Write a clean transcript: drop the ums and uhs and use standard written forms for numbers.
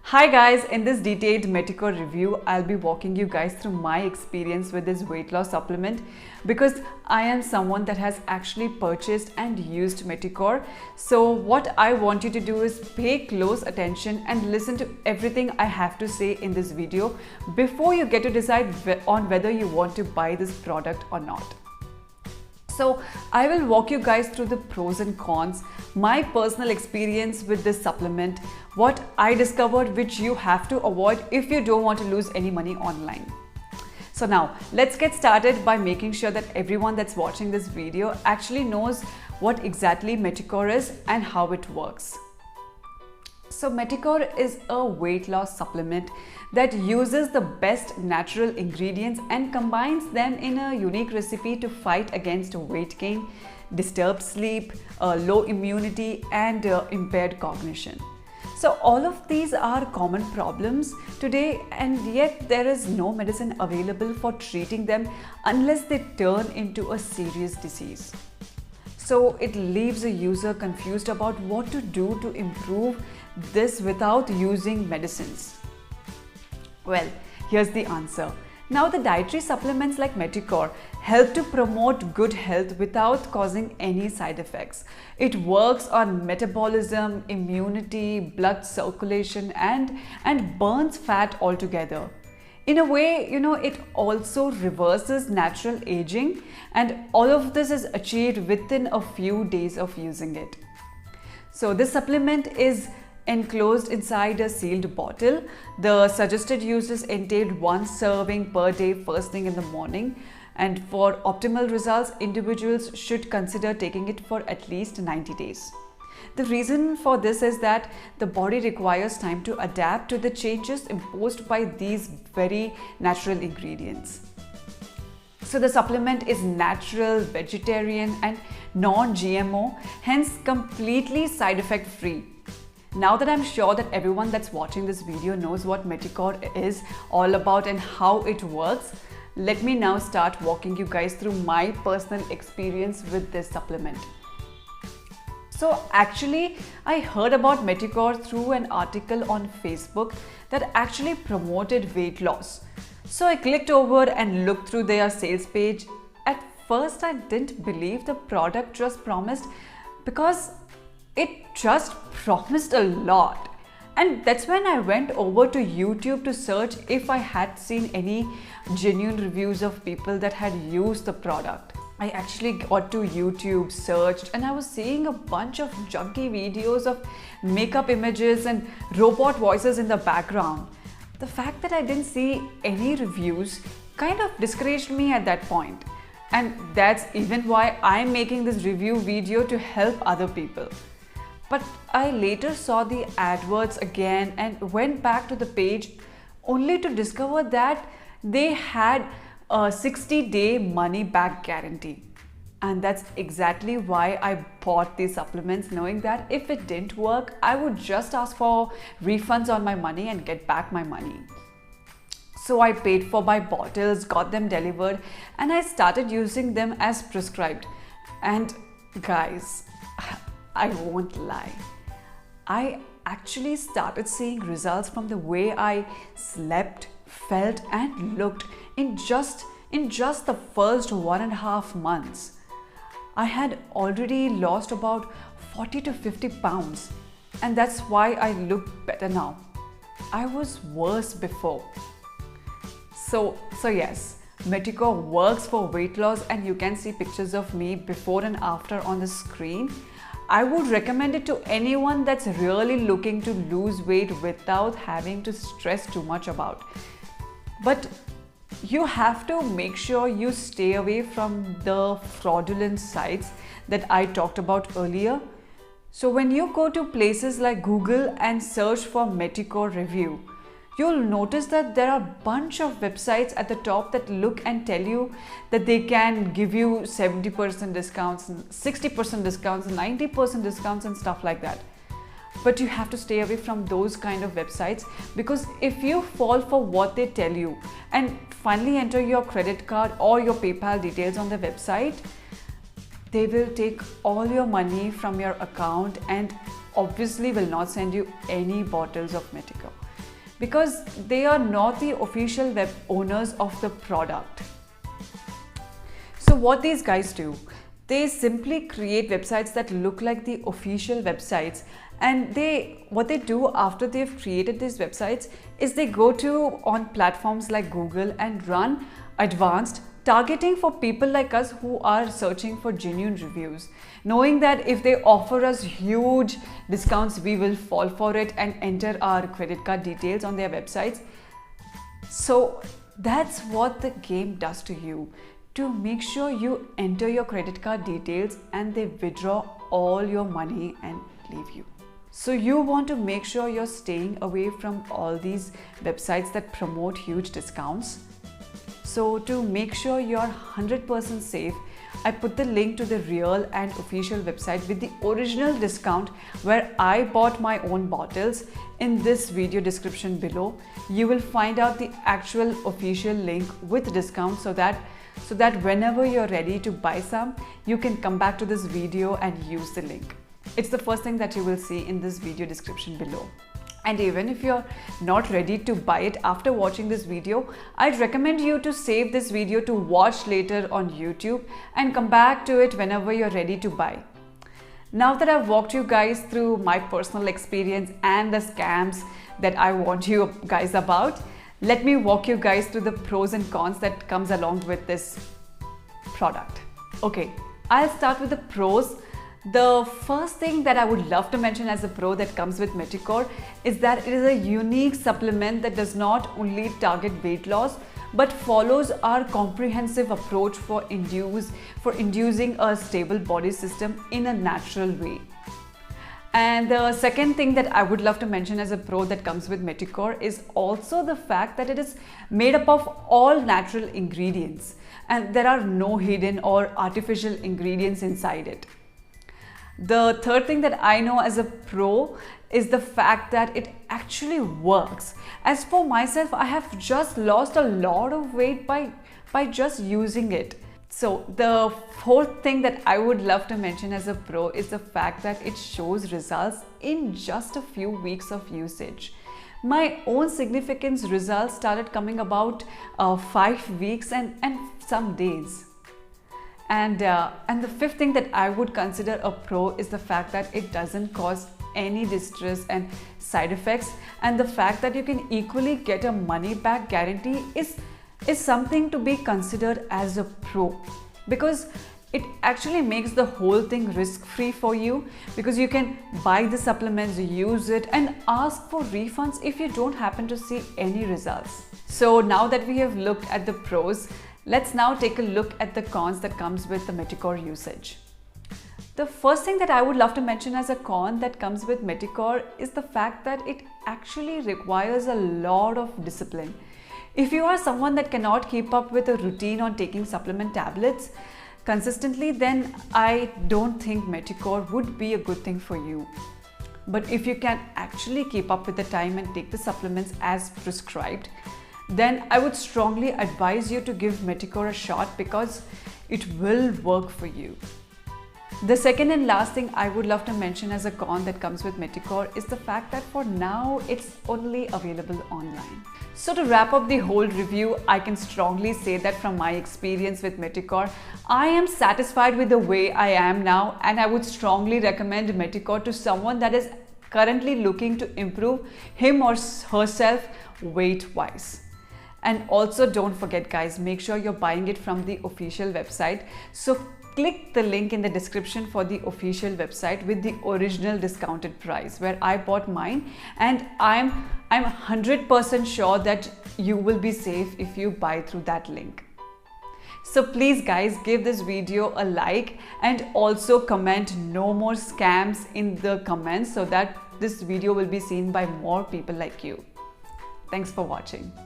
Hi guys, in this detailed Meticor review, I'll be walking you guys through my experience with this weight loss supplement because I am someone that has actually purchased and used Meticor. So what I want you to do is pay close attention and listen to everything I have to say in this video before you get to decide on whether you want to buy this product or not. So I will walk you guys through the pros and cons, my personal experience with this supplement, what I discovered which you have to avoid if you don't want to lose any money online. So now let's get started by making sure that everyone that's watching this video actually knows what exactly Meticor is and how it works. So Meticor is a weight loss supplement that uses the best natural ingredients and combines them in a unique recipe to fight against weight gain, disturbed sleep, low immunity and impaired cognition. So all of these are common problems today, and yet there is no medicine available for treating them unless they turn into a serious disease. So it leaves a user confused about what to do to improve this without using medicines. Well, here's the answer. Now the dietary supplements like Meticor help to promote good health without causing any side effects. It works on metabolism, immunity, blood circulation and burns fat altogether. In a way, it also reverses natural aging, and all of this is achieved within a few days of using it. So this supplement is enclosed inside a sealed bottle. The suggested uses entailed 1 serving per day first thing in the morning, and for optimal results, individuals should consider taking it for at least 90 days. The reason for this is that the body requires time to adapt to the changes imposed by these very natural ingredients. So the supplement is natural, vegetarian and non-GMO, hence completely side effect free. Now that I'm sure that everyone that's watching this video knows what Meticor is all about and how it works, let me now start walking you guys through my personal experience with this supplement. So actually, I heard about Meticor through an article on Facebook that actually promoted weight loss. So I clicked over and looked through their sales page. At first, I didn't believe the product just promised because it just promised a lot. And that's when I went over to YouTube to search if I had seen any genuine reviews of people that had used the product. I actually got to YouTube, searched, and I was seeing a bunch of junky videos of makeup images and robot voices in the background. The fact that I didn't see any reviews kind of discouraged me at that point. And that's even why I'm making this review video to help other people. But I later saw the adverts again and went back to the page only to discover that they had a 60-day money back guarantee. And that's exactly why I bought these supplements, knowing that if it didn't work, I would just ask for refunds on my money and get back my money. So I paid for my bottles, got them delivered, and I started using them as prescribed. And guys, I won't lie, I actually started seeing results from the way I slept, felt and looked in just the first 1.5 months. I had already lost about 40 to 50 pounds, and that's why I look better now. I was worse before. So yes, Meticor works for weight loss, and you can see pictures of me before and after on the screen. I would recommend it to anyone that's really looking to lose weight without having to stress too much about. But you have to make sure you stay away from the fraudulent sites that I talked about earlier. So when you go to places like Google and search for Meticor review, you'll notice that there are a bunch of websites at the top that look and tell you that they can give you 70% discounts, 60% discounts, 90% discounts and stuff like that. But you have to stay away from those kind of websites, because if you fall for what they tell you and finally enter your credit card or your PayPal details on the website, they will take all your money from your account and obviously will not send you any bottles of Meticor. because they are not the official web owners of the product. So what these guys do, they simply create websites that look like the official websites, and what they do after they've created these websites is they go on platforms like Google and run advanced targeting for people like us who are searching for genuine reviews, knowing that if they offer us huge discounts, we will fall for it and enter our credit card details on their websites. So that's what the game does to you, to make sure you enter your credit card details and they withdraw all your money and leave you. So you want to make sure you're staying away from all these websites that promote huge discounts. So to make sure you're 100% safe, I put the link to the real and official website with the original discount where I bought my own bottles in this video description below. You will find out the actual official link with discount so that whenever you're ready to buy some, you can come back to this video and use the link. It's the first thing that you will see in this video description below. And even if you're not ready to buy it after watching this video, I'd recommend you to save this video to watch later on YouTube and come back to it whenever you're ready to buy. Now that I've walked you guys through my personal experience and the scams that I warned you guys about, let me walk you guys through the pros and cons that comes along with this product. Okay, I'll start with the pros. The first thing that I would love to mention as a pro that comes with Meticor is that it is a unique supplement that does not only target weight loss but follows our comprehensive approach for inducing a stable body system in a natural way. And the second thing that I would love to mention as a pro that comes with Meticor is also the fact that it is made up of all natural ingredients and there are no hidden or artificial ingredients inside it. The third thing that I know as a pro is the fact that it actually works. As for myself, I have just lost a lot of weight by just using it. So the fourth thing that I would love to mention as a pro is the fact that it shows results in just a few weeks of usage. My own significance results started coming about 5 weeks and some days. And the fifth thing that I would consider a pro is the fact that it doesn't cause any distress and side effects, and the fact that you can equally get a money back guarantee is something to be considered as a pro, because it actually makes the whole thing risk-free for you, because you can buy the supplements, use it and ask for refunds if you don't happen to see any results. So now that we have looked at the pros, let's now take a look at the cons that comes with the Meticor usage. The first thing that I would love to mention as a con that comes with Meticor is the fact that it actually requires a lot of discipline. If you are someone that cannot keep up with a routine on taking supplement tablets consistently, then I don't think Meticor would be a good thing for you. But if you can actually keep up with the time and take the supplements as prescribed, then I would strongly advise you to give Meticor a shot, because it will work for you. The second and last thing I would love to mention as a con that comes with Meticor is the fact that for now it's only available online. So to wrap up the whole review, I can strongly say that from my experience with Meticor, I am satisfied with the way I am now, and I would strongly recommend Meticor to someone that is currently looking to improve him or herself weight-wise. And also don't forget guys, make sure you're buying it from the official website. So click the link in the description for the official website with the original discounted price where I bought mine, and I'm 100% sure that you will be safe if you buy through that link. So please guys, give this video a like and also comment no more scams in the comments so that this video will be seen by more people like you. Thanks for watching.